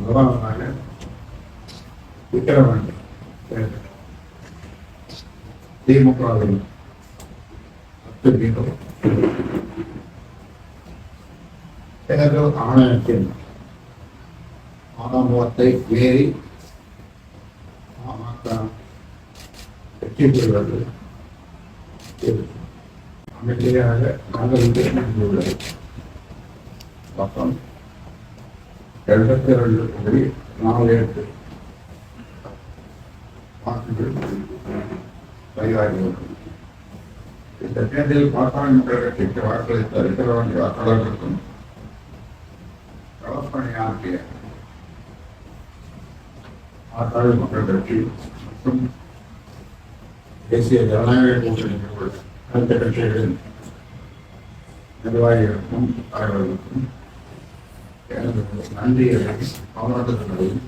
முதலாவதாக விக்கிரவாண்டி திமுகவின் 10 மீட்டர் தேர்தல் ஆணையத்தின் ஆரம்பத்தை மீறி வெற்றி பெறுவது அமைதியாக நகர்ந்து பக்கம் 72.48 வாக்குகள் பதிவாகிறது. இந்த தேர்தலில் பாட்டாளி மக்கள் கட்சிக்கு வாக்களித்த விக்கிரவாண்டி வாக்காளர்களுக்கும் களப்பணியாற்றிய பாட்டாளி மக்கள் கட்சி மற்றும் தேசிய ஜனநாயக கூட்டணிக்குள் அனைத்து கட்சிகளின் நிர்வாகிகளுக்கும் தலைவர்களுக்கும் எனது நன்றிகளை பாராட்டுதல்களையும்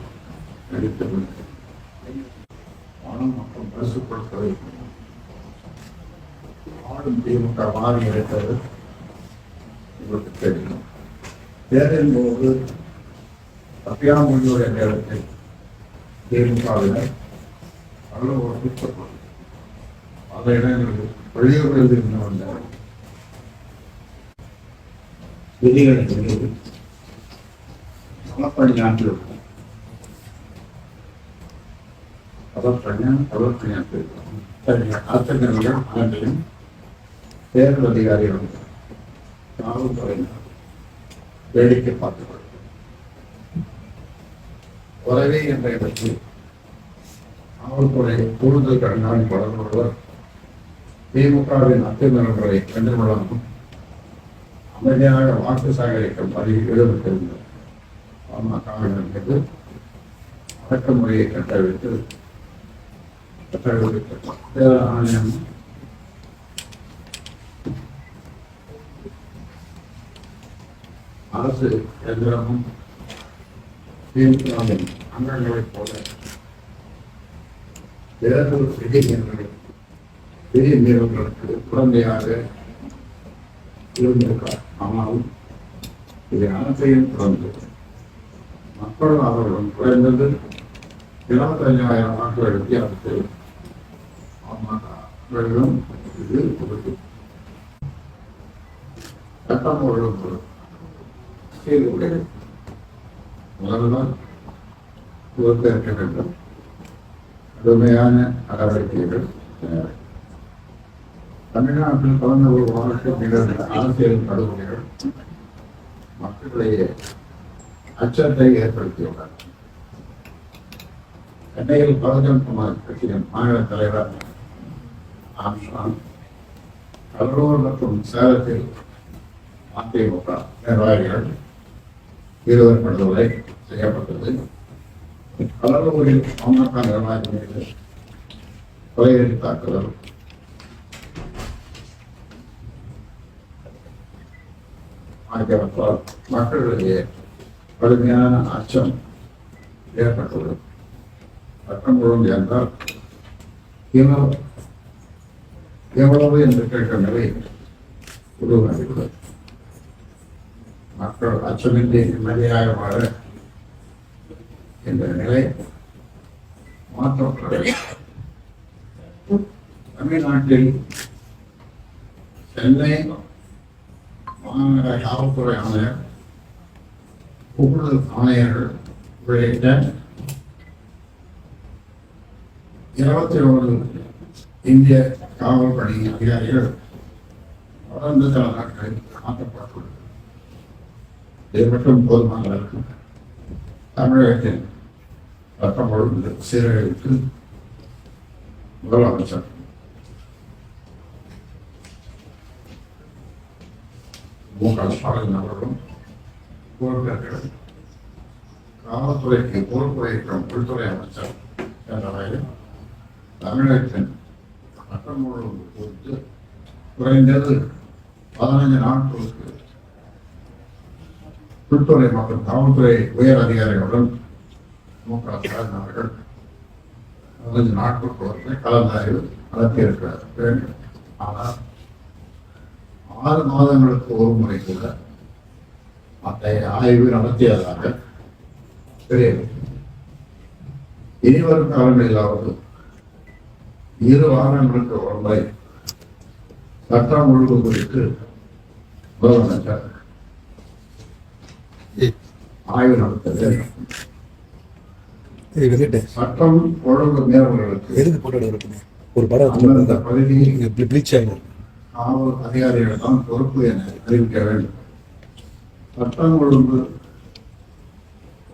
நடித்துள்ளது. பணம் மற்றும் பரிசு பொருட்களை ஆளும் திமுக வாரி எடுத்தது உங்களுக்கு தெரியும். தேர்தலின் போது சத்தியாமொழியுடைய நேரத்தில் திமுகவினர் பல இடங்களில் வெளியூரில் இருந்து வந்த விதிகளை களப்பணியாற்றிருக்கும். ஆசிரியர்கள் அனைத்தையும் தேர்தல் அதிகாரிகள் காவல்துறையினர் வேடிக்கை பார்த்துக் உறவே என்ற இடத்தில் காவல்துறை கூடுதல் கண்காணிப்பாளர் ஒருவர் திமுகவின் அத்துமீறல்களை கண்டுகொள்ளாமல் அமைதியாக வாக்கு சேகரிக்கும் பணியில் ஈடுபட்டிருந்தார். பாமகவினர் மீது அடக்குமுறையை கட்டவிழ்த்து தேர்தல் ஆணையம் அரசு எந்திரமும் திமுகவின் அங்கங்களைப் போல தேர்தல் விதி மீறல்களுக்கு குழந்தையாக இருந்திருக்கிறார். ஆனால் இதை அனைத்தையும் தொடர்ந்து மக்கள் அவர்களும் குறைந்தது 25,000 வாக்குகள் வித்தியாசத்தில் பாமக இது கொடுத்து சட்டம் ஒழுங்கு சீர்குலைகள் முதல்வர் பொறுப்பேற்க வேண்டும். கடுமையான நடவடிக்கைகள் தமிழ்நாட்டில் கடந்த ஒரு வாரத்தில் நிகழ்ந்த அரசியல் படுகொலைகள் மக்களிடையே அச்சத்தை ஏற்படுத்தியுள்ளனர். சென்னையில் பகுஜன் சமாஜ் கட்சியின் மாநில தலைவர் ஆம்ஸ்ட்ராங், கடலூர் மற்றும் சேலத்தில் அதிமுக நிர்வாகிகள் இருவர் படுகொலை செய்யப்பட்டது. கடலூரில் பாமக நிர்வாகி மீது கொலைவெறி தாக்குதல், ஆகியவற்றால் மக்களிடையே கடுமையான அச்சம் ஏற்பட்டுள்ளது. சட்டம் ஒழுங்கு என்றால் எவ்வளவு என்று கேட்கும் நிலை உருவாகியுள்ளது. மக்கள் அச்சமின்றி நிம்மதியாக வாழ என்ற நிலை மாற்றப்பட தமிழ்நாட்டில் சென்னை மாநகர காவல்துறை ஆணையர், கூடுதல் ஆணையர்கள் உள்ளிட்ட 21 இந்திய காவல் பணி அதிகாரிகள் தொடர்ந்து சில நாட்களில் மாற்றப்பட்டுள்ளது. இது மட்டும் போதுமான தமிழகத்தின் சட்டம் ஒழுங்கு சீரழிவுக்கு முதலமைச்சர் மு.க. ஸ்டாலின் அவர்களும் பொறுப்பேற்க காவல்துறைக்கு பொறுப்பு வகிக்கும் உள்துறை அமைச்சர் என்ற வகையில் தமிழகத்தின் சட்டம் ஒழுங்கு குறித்து குறைந்தது 15 நாட்களுக்கு உள்துறை மற்றும் காவல்துறை உயர் அதிகாரிகளுடன் மு.க. ஸ்டாலின் அவர்கள் 15 நாட்களுக்கு ஒருவரை கலந்தாய்வு நடத்தியிருக்க வேண்டும். ஆனால் 6 மாதங்களுக்கு ஒரு முறை கூட அத்தகைய ஆய்வு நடத்தியதாக சரி, இனிவரும் காலங்களிலாவது 2 வாரங்களுக்கு ஒரு முறை சட்டம் ஒழுங்கு குறித்து முதலமைச்சர் ஆய்வு நடத்த வேண்டும். சட்டம் ஒழுங்கு மீறல்களுக்கு ஒரு படம் அந்தந்த பகுதியில் ப்ளீச் ஆகிடும். காவல் அதிகாரிகள் தான் பொறுப்பு என அறிவிக்க வேண்டும். சட்டம் ஒழுங்கு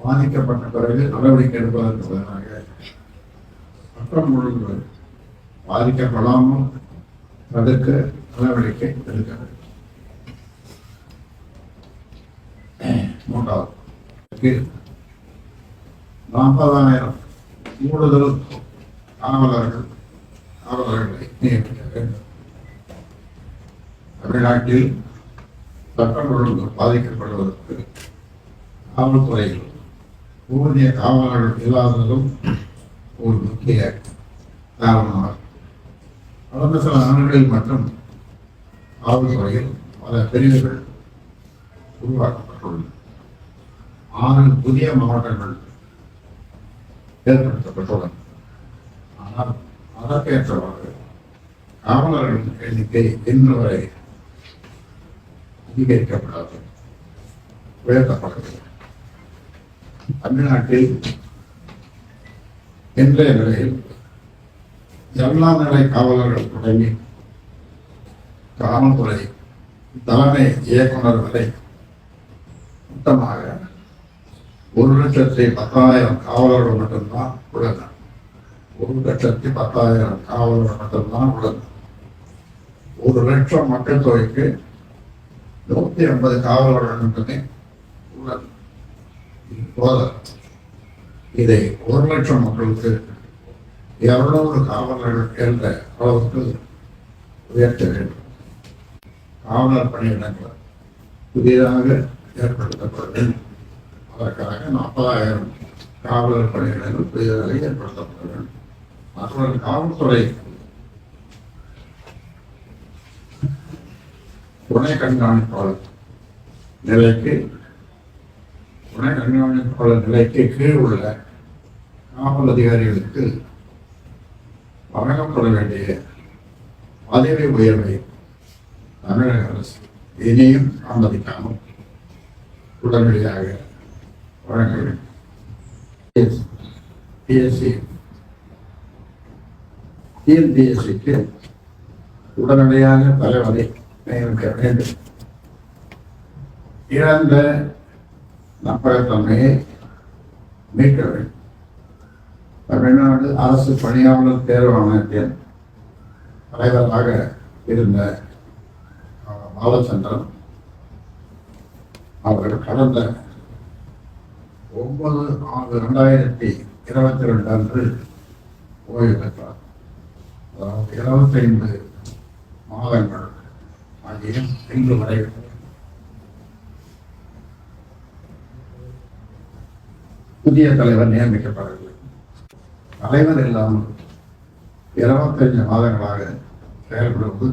பாதிக்கப்பட்ட பிறகு நடவடிக்கை எடுப்பதற்கு பதிலாக சட்டம் ஒழுங்கு பாதிக்கப்படாமல் தடுக்க நடவடிக்கை எடுக்க வேண்டும். 3வது, 40,000 கூடுதல் காவலர்களை நியமிக்க வேண்டும். தமிழ்நாட்டில் சட்டம் ஒழுங்கு பாதிக்கப்படுவதற்கு காவல்துறையில் போதிய காவலர்கள் இல்லாததும் ஒரு முக்கிய காரணமாகும். கடந்த சில ஆண்டுகளில் மட்டும் காவல்துறையில் பல பிரிவுகள் உருவாக்கப்பட்டுள்ளன. 6 புதிய மாவட்டங்கள் ஏற்படுத்தப்பட்டுள்ளன. ஆனால் அதற்கேற்றவாறு காவலர்களின் எண்ணிக்கை இன்று வரை அதிகரிக்கப்படாது, உயர்த்தப்படவில்லை. தமிழ்நாட்டில் இன்றைய நிலையில் எல்லா நிலை காவலர்கள் தொடங்கி காவல்துறை தலைமை இயக்குனர் வரை மொத்தமாக 1,10,000 காவலர்கள் மட்டும்தான் உள்ளனர். 1,10,000 காவலர்கள் மட்டும்தான் உள்ளனர். 1,00,000 மக்கள் தொகைக்கு 150 காவலர்கள் மட்டுமே உள்ளது. இதை 1,00,000 மக்களுக்கு 200 காவலர்கள் என்ற அளவுக்கு உயர்த்த வேண்டும். காவலர் பணியிடங்கள் புதிதாக ஏற்படுத்தப்பட வேண்டும். அதற்காக 40,000 காவலர் பணியிடங்கள் புதிதாக ஏற்படுத்தப்பட வேண்டும். மற்றொரு காவல்துறை துணை கண்காணிப்பாளர் நிலைக்கு கீழ் உள்ள காவல் அதிகாரிகளுக்கு வழங்கப்பட வேண்டிய பதவி உயர்வை தமிழக அரசு இனியும் அனுமதிக்காமல் உடனடியாக வழங்க வேண்டும். டிஎன்பிஎஸ்சிக்கு உடனடியாக தலைவரை நியமிக்க வேண்டும். இழந்த நம்பகத்தன்மையை மீட்க வேண்டும். தமிழ்நாடு அரசு பணியாளர் தேர்வு ஆணையத்தின் தலைவராக இருந்த பாலச்சந்திரன் அவர்கள் கடந்த 9/6/2022 அன்று ஓய்வு பெற்றார். அதாவது 25 மாதங்கள் ஆகிய இன்று வரை புதிய தலைவர் நியமிக்கப்படவில்லை. தலைவர் இல்லாமல் 25 மாதங்களாக செயல்படுவது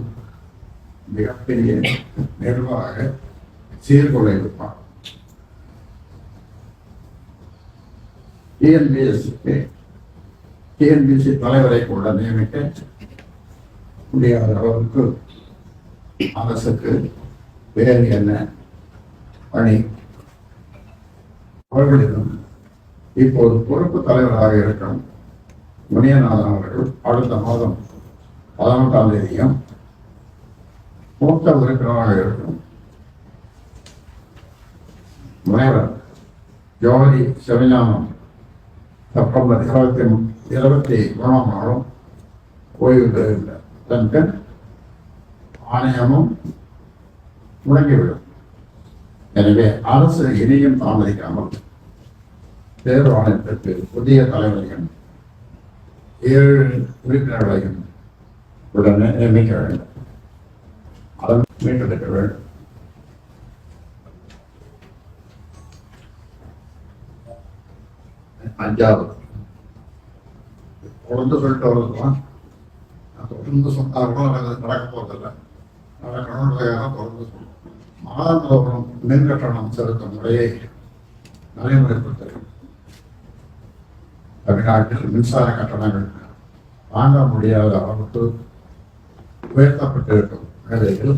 மிகப்பெரிய நிர்வாக சீர்குலைவுப்பார். டிஎன்பிஎஸ்சி தலைவரை கூட நியமிக்க முடியாத அளவுக்கு அரசுக்கு வேறு என்ன பணி? அவர்களிடம் இப்போது பொறுப்பு தலைவராக இருக்கும் முனியநாதன் அவர்கள் அடுத்த மாதம் 18ஆம் தேதியும் மூத்த உறுப்பினராக இருக்கும் முனைவர் ஜோதி சிவஞானம் செப்டம்பர் 23ஆம் நாளும் ஓய்வு பெறுகின்றார். தன் பின் ஆணையமும் முடங்கிவிடும். எனவே அரசு இனியும் தாமதிக்காமல் தேர்வு ஆணையத்திற்கு புதிய தலைவரையும் 7 உறுப்பினர்களையும் உடனே நியமிக்க வேண்டும். அதன் மீட்டெடுக்க வேண்டும். அஞ்சாவது, தொடர்ந்து சொல்லிட்டு வருவதுலாம் தொடர்ந்து சொன்னார்களும் நடக்க போவதில்லை. நடக்கணுன்றதுக்காக தொடர்ந்து சொல்லுவோம். மாதந்தோறும் மின் கட்டணம் செலுத்தும் முறையை நடைமுறைப்படுத்த வேண்டும். தமிழ்நாட்டில் மின்சார கட்டணங்கள் வாங்க முடியாத அளவுக்கு உயர்த்தப்பட்டிருக்கும் வேளையில்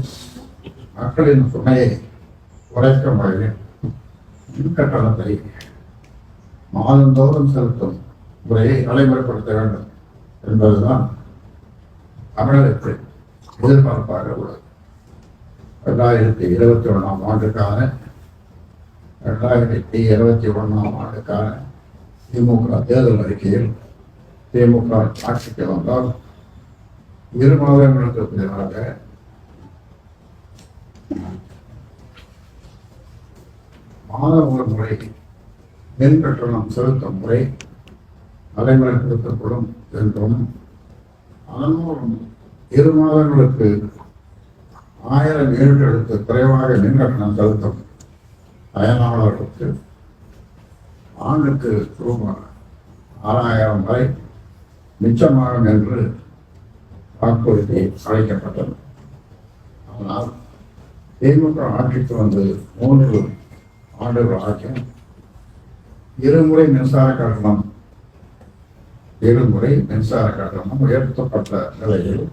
மக்களின் சுமையை குறைக்கும் வகையில் மின் கட்டணத்தை மாதந்தோறும் செலுத்தும் முறையை நடைமுறைப்படுத்த வேண்டும் என்பதுதான் தமிழகத்தை எதிர்பார்ப்பாக உள்ளது. 2021 ஆண்டுக்கான 2021 ஆண்டுக்கான திமுக தேர்தல் அறிக்கையில் திமுக ஆட்சிக்கு வந்தால் 2 மாதங்களுக்கு பிறகாக மாதம் ஒரு முறை மின் கட்டணம் செலுத்தும் முறை நடைமுறைப்படுத்தப்படும் என்றும் அதன் மூலம் 2 மாதங்களுக்கு 1000 யூனிட்டுகளுக்கு குறைவாக மின் கட்டணம் செலுத்தும் பயனாளர்களுக்கு ஆண்டுக்கு ரூபாய் 6000 வரை மிச்சமாகும் என்று வாக்குறுதி அளிக்கப்பட்டது. ஆனால் திமுக ஆட்சிக்கு வந்து 3 ஆண்டுகள் ஆகியும் 2 முறை மின்சார கட்டணம் உயர்த்தப்பட்ட நிலையில்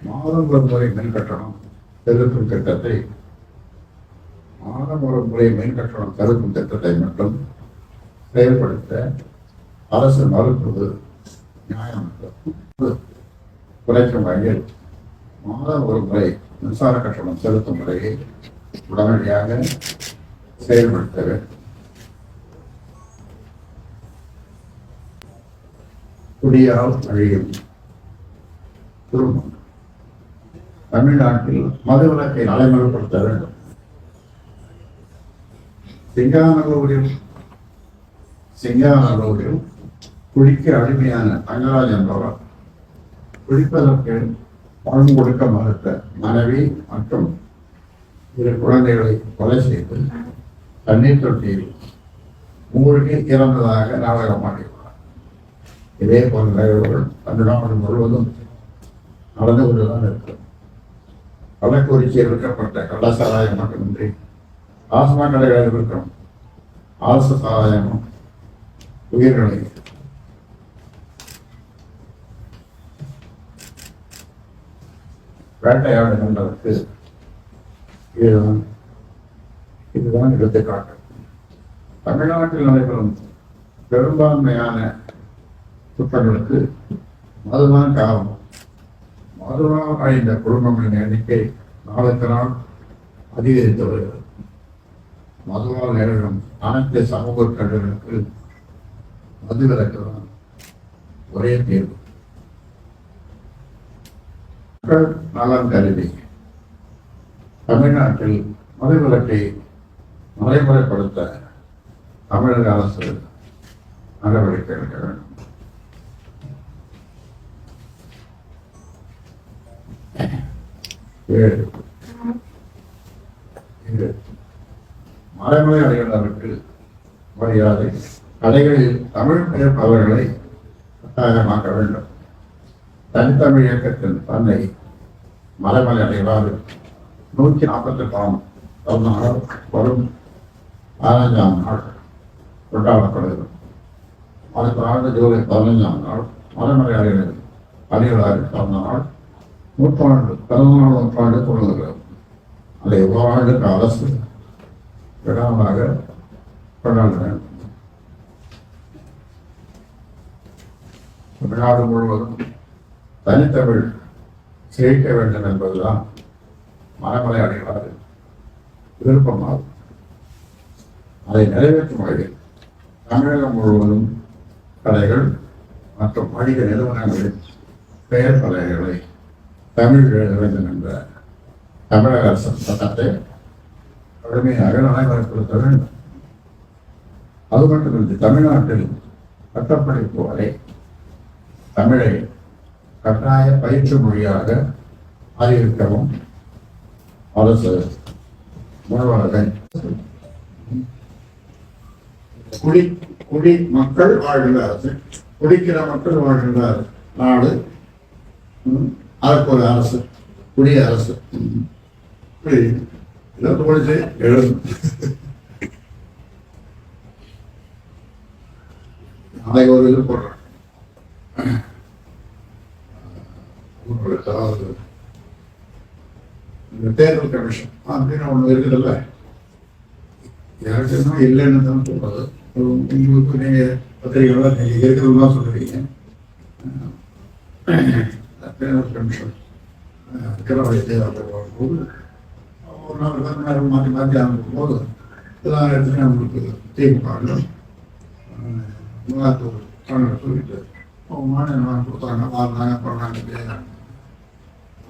மாதம் ஒரு முறை மின் கட்டணம் செலுத்தும் திட்டத்தை மட்டும் செயல்படுத்த அரசு மறுப்பது நியாயமற்றது. குறைக்கும் வகையில் மாதம் ஒரு முறை மின்சார கட்டணம் செலுத்தும் முறையை உடனடியாக செயல்படுத்த வேண்டும். குடியால் அழியும் குடும்பம். தமிழ்நாட்டில் மதுவிலக்கை நடைமுறைப்படுத்த வேண்டும். சிங்கானல்லூரில் குடிக்க அடிமையான தங்கராஜ் என்பவர் குடிப்பதற்கு பணம் கொடுக்க மறுத்த மனைவி மற்றும் 2 குழந்தைகளை கொலை செய்து தண்ணீர் தொட்டியில் மூழ்கி இறந்ததாக நாடகமாடியுள்ளார். இதே போன்ற நிகழ்வுகள் தமிழ்நாடு முழுவதும் நடந்து கொண்டுதான் இருக்கிறது. கள்ளக்குறிச்சியில் விற்கப்பட்ட கள்ளசாராயம் மட்டுமின்றி டாஸ்மாக் கடைகளில் விற்கும் அரசு சாராயமும் உயிர்களை வேட்டையாடுகின்றதற்கு இதுதான் எடுத்துக்காட்டு. தமிழ்நாட்டில் நடைபெறும் பெரும்பான்மையான குற்றங்களுக்கு மதுதான் காரணம். மதுவால் அழிந்த குடும்பங்களின் எண்ணிக்கை நாளுக்கு நாள் அதிகரித்து வருகிறது. மதுவால் நேரிடும் அனைத்து சமூக கல்விகளுக்கு மதுவிலக்கு தான் ஒரே தீர்வு. மக்கள் நலன் கருதி தமிழ்நாட்டில் மதுவிலக்கை நடைமுறைப்படுத்த தமிழக அரசு நடவடிக்கை எடுக்க வேண்டும். மறைமுறை அடையாளருக்கு மரியாதை கடைகளில் தமிழ் பெயர்ப்பவர்களை கட்டாயமாக்க வேண்டும். தனித்தமிழ் இயக்கத்தின் தன்னை மறைமலை அடைகளாறு 148ஆம் நாள் வரும் 15ஆம் நாள் கொண்டாடப்படுகிறது. அடுத்த ஆண்டு ஜூலை 15ஆம் நாள் மறைமலை அடைகளாறு பிறந்த நாள் நூற்றாண்டு தொடங்குகிறது. அதை ஓராண்டுக்கு அரசு விடாமலாக கொண்டாட வேண்டும். தமிழ்நாடு முழுவதும் தனித்தமிழ் செழிக்க வேண்டும் என்பதுதான் மறைமலை அடைகளாறு விருப்பமாகும். அதை நிறைவேற்றும் வகையில் தமிழகம் முழுவதும் கடைகள் மற்றும் வணிக நிறுவனங்களின் பெயர் பலகைகளை தமிழ் எழுத வேண்டும் என்ற தமிழக அரசின் சட்டத்தை கடுமையாக நடைமுறைப்படுத்த வேண்டும். அது மட்டுமின்றி தமிழ்நாட்டில் பட்டப்படிப்பு வரை தமிழை கட்டாய பயிற்று மொழியாக அறிவிக்கவும் அரசு முன்வர குடி மக்கள் வாழ்கின்ற அரசு, குடிக்கிற மக்கள் வாழ்கின்ற நாடு, அதற்கு ஒரு அரசு, குடிய அரசு. படிச்சு எழுதும். நாளை ஒரு இது போடுறேன். அதாவது இந்த தேர்தல் கமிஷன் அப்படின்னு ஒண்ணு இருக்குதுல்ல, யாருக்குன்னா இல்லைன்னு தான் சொல்றது. உங்களுக்கு நீங்க பத்திரிகைகள் நீங்க இருக்கிறது தான் சொல்றீங்க. தேர்தல் கமிஷன் போது ஒரு நாள் மாற்றி மாற்றி அனுப்பும் போது எல்லா இடத்துலையும் அவங்களுக்கு திமுக சொல்லிட்டு மாநில கொடுத்தாங்க, வாழ்ந்தாங்க, பண்ணாங்க.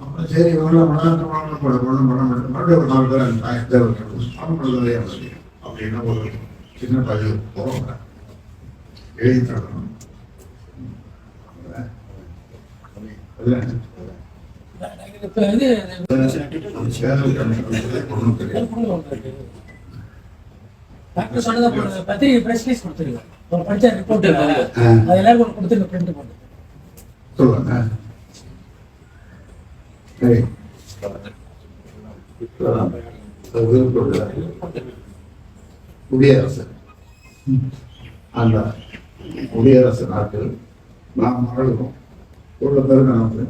அப்புறம் சரி இவங்களாம் மறுபடியும் ஒரு 4 பேர் தேர்தல் அவங்களுடைய அப்படின்னா ஒரு சின்ன பதிவு போவாங்க எழுதி தரணும். டாக்டர் சொன்னதை பத்திரிகை பிரஸ் ரிலீஸ் கொடுத்துருங்க. ஒரு படிச்ச ரிப்போர்ட் அது எல்லாரும் கொடுத்துருங்க, பிரிண்ட் போட்டு சொல்லுங்க. குடியரசு அந்த குடியரசு நாட்டில் நாம் வாழ்கிறோம். ஒரு பேர் நமக்கு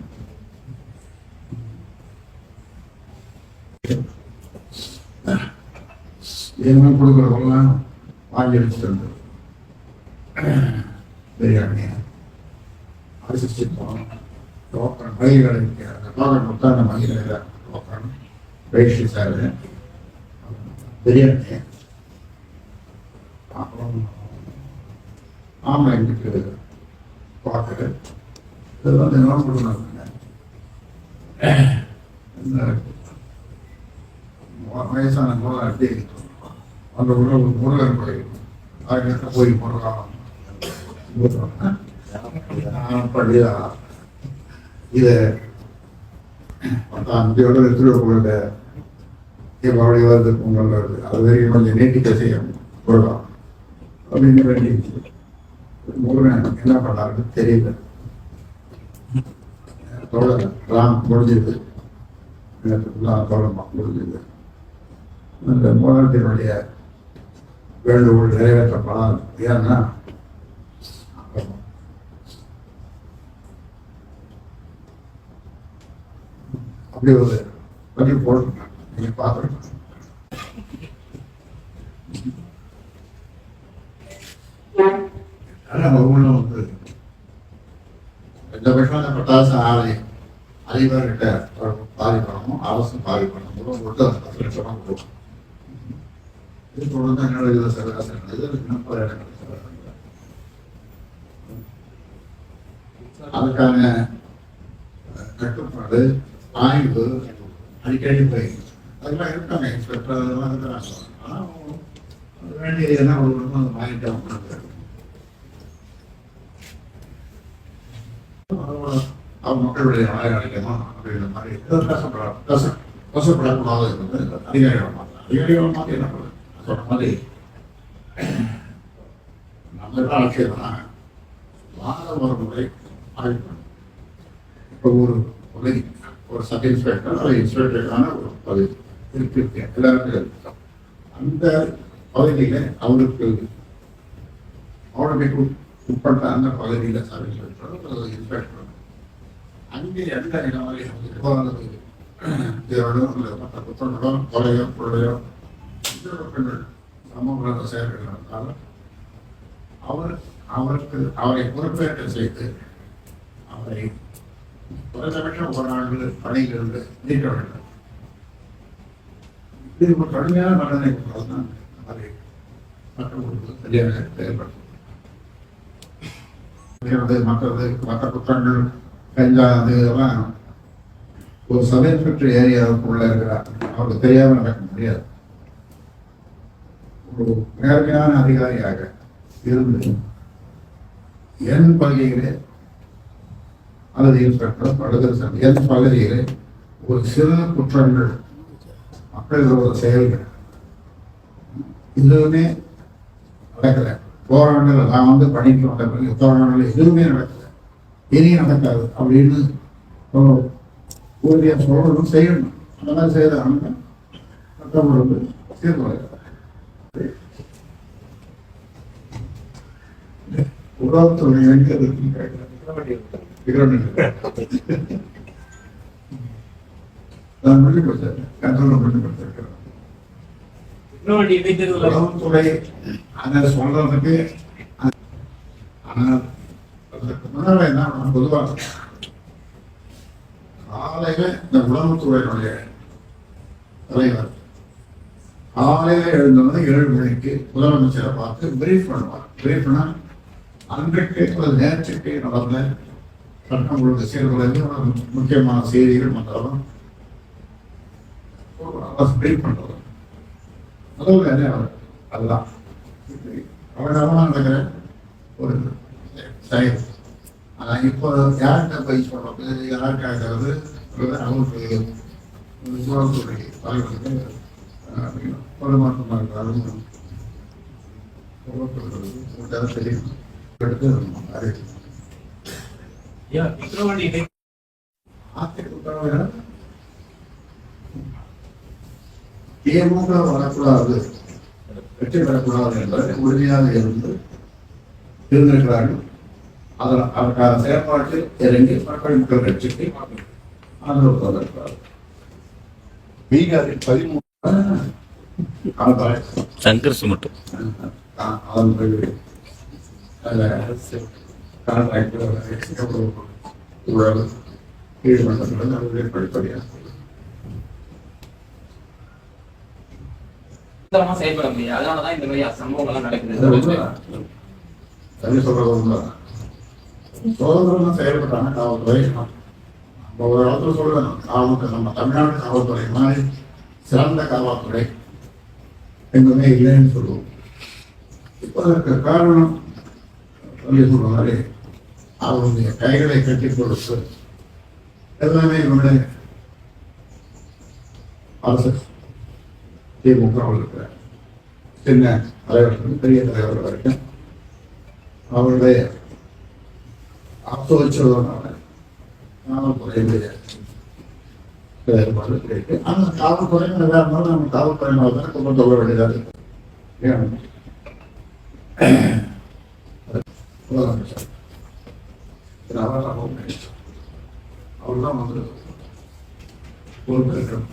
என்ன கொடுக்குறவங்களாம் வாங்கி வச்சுட்டு பிரியாணி அரிசி டோக்கன் மளிகை டோக்கன் கொடுத்தா அந்த மளிகை டோக்கன் வேஷ்டி சாரு பிரியாணி, அப்புறம் ஆம்பளைங்களுக்கு பாக்கு இதெல்லாம் தினம் கொடுக்குறாங்க. வயசான போது அந்த உணவு முருகன் கோயில் அதுக்கு போய் முருகன் இதை அந்தியோட திருவிழா மறுபடியும் வருது பொங்கல் வருது, அது வரைக்கும் கொஞ்சம் நீட்டிக்க செய்ய முருகன் அப்படின்னு வேண்டி முருகன் என்ன பண்ணாருன்னு தெரியல. தோழம் முடிஞ்சது, தோழமா முடிஞ்சது. அந்த முதலத்தினுடைய வேண்டுகோள் நிறைவேற்றப்படாது. ஏன்னா அப்படி ஒரு பதில் போடுங்க, நீங்க பார்த்துருங்க. வந்து இந்த விஷயம் பட்டாசு ஆலயம் அதிபர்கிட்ட பாதி பணமும் அரசும் பாதி பணமும் கொடுத்து அந்த 10 லட்சம் கொடுக்கும். இது தொடர்ந்து என்னோட சராசரி விண்ணப்ப அதுக்கான கட்டுப்பாடு ஆய்வு அடிக்கடி போய் அதெல்லாம் இருக்காங்க, இன்ஸ்பெக்டர் அதெல்லாம் இருக்கிறாங்க. ஆனால் வேண்டியது என்ன கொடுக்கணும் அதை வாங்கிட்டு அவங்க மக்களுடைய ஆயம் அளிக்கணும் அப்படின்ற மாதிரி கஷ்டப்படக்கூடாது என்பது அதிகாரிகள் மாற்றி என்ன பண்ணுறது சொல்ற மாதிரி நம்ம ஆட்சியம்னா வாரம் ஒரு முறை ஆய்வு பண்ணும். இப்போ ஒரு பகுதி ஒரு சப் இன்ஸ்பெக்டர் அல்லது இன்ஸ்பெக்டருக்கான ஒரு பகுதி இருக்கு, எல்லாருக்கும் இருக்கு. அந்த பகுதியில அவருக்கு அவருக்கு உட்பட்ட அந்த பகுதியில் சப் இன்ஸ்பெக்டர் இன்ஸ்பெக்டர் அங்கே எந்த இடமாக மற்ற புத்தகங்களோ கொலையோ கொள்ளையோ சமூக செயல்கள் இருந்தாலும் அவரை பொறுப்பேற்க செய்து அவரை குறைந்தபட்சம் 1 ஆண்டு பணியிலிருந்து நீக்க வேண்டும். இது ஒரு கடுமையான தண்டனை தான் அதை மற்றவர்களுக்கு சரியாக செயல்படுத்தும். மற்ற குற்றங்கள் கஞ்சா அது இதெல்லாம் ஒரு சப் இன்ஸ்பெக்டர் ஏரியாவுக்குள்ள இருக்கிறார், அவருக்கு தெரியாம நடக்க முடியாது. ஒரு நேர்மையான அதிகாரியாக இருந்து என் பகுதியிலே அல்லது இன்ஸ்பெக்டர் அல்லது என் பகுதியிலே ஒரு சிறு குற்றங்கள் மக்கள் விரோத செயல்கள் எதுவுமே நடக்கல. போராண்டங்கள் நான் வந்து பணிக்கு வந்த பிறகு போராண்டங்கள் எதுவுமே நடக்கல, இனி நடக்காது அப்படின்னு உறுதியா சொல்லணும், செய்யணும். அந்த மாதிரி செய்தாங்க மற்றவங்களுக்கு தீர்வு உலகத்துறை எங்க இருக்குன்னு கேட்கிறேன். நான் வெளிப்படுத்தேன், கண்ட்ரோல் வெளிப்படுத்திருக்கிறேன். உளவுத்துறை அதை சொல்றதுக்கு, ஆனால் அதுக்கு முன்னால என்ன பொதுவாக காலையில இந்த உளவுத்துறையினுடைய தலைவர் காலையில எழுந்தோம்னா 7 மணிக்கு முதலமைச்சரை பார்த்து பிரீஃப் பண்ணுவார். பிரீஃப்னா அன்றைக்கு அல்லது நேற்றுக்கு நடந்த சட்டம் ஒழுங்கு செயல்களில் முக்கியமான செய்திகள் மற்றும் பிரீஃப் பண்றது அதுவும் வேலை அவர். அதுதான் அவனவனா நடக்கிற ஒரு செயல். ஆனால் இப்போ யார்கிட்ட பயிற்சி பண்ணுறது, யாருக்காக அவருக்கு உளவுத்துறை தலைவருக்கு பரிமாற்றமாக இருக்கிறாரு. தெரியும் எடுத்து திமுக வரக்கூடாது, வெற்றி பெறக்கூடாது என்பதை உறுதியாக இருந்திருக்கிறார்கள். அதற்கான செயற்பாட்டில் இறங்கி மக்கள் கட்சிக்கு ஆதரவு தந்திருக்கிறார்கள். பீகாரில் 13 சங்கர்ஸ் மட்டும் செயல்பட முடியாது. அதனாலதான் இந்த மாதிரி சம்பவங்கள்லாம் நடக்குது. சரி சொல்றது உண்மைதான். சுதந்திரமா செயல்பட்டாங்க காவல்துறை. ஒரு இடத்துல சொல்லுவேன், காவல்துறை நம்ம தமிழ்நாடு காவல்துறை மாதிரி சிறந்த காவல்துறை எங்குமே இல்லைன்னு சொல்லுவோம். இப்போ அதற்கு காரணம் சொல்லி சொல்ற மாதிரி அவருடைய கைகளை கட்டி கொடுத்து எல்லாமே என்னுடைய அரசு திமுக இருக்கிற சின்ன தலைவர்கள் பெரிய தலைவர்கள் வரைக்கும் அவருடைய ஆசோச்சதனால காவல்துறையுடைய செயல்பாடு கேட்டு அந்த காவல்துறை வேற இருந்தாலும் நம்ம காவல்துறையினால் தான் குற்றம் சொல்ல வேண்டியதாக இருக்கு. முதலமைச்சர் அவர் தான் வந்து பொறுப்பேற்கணும்.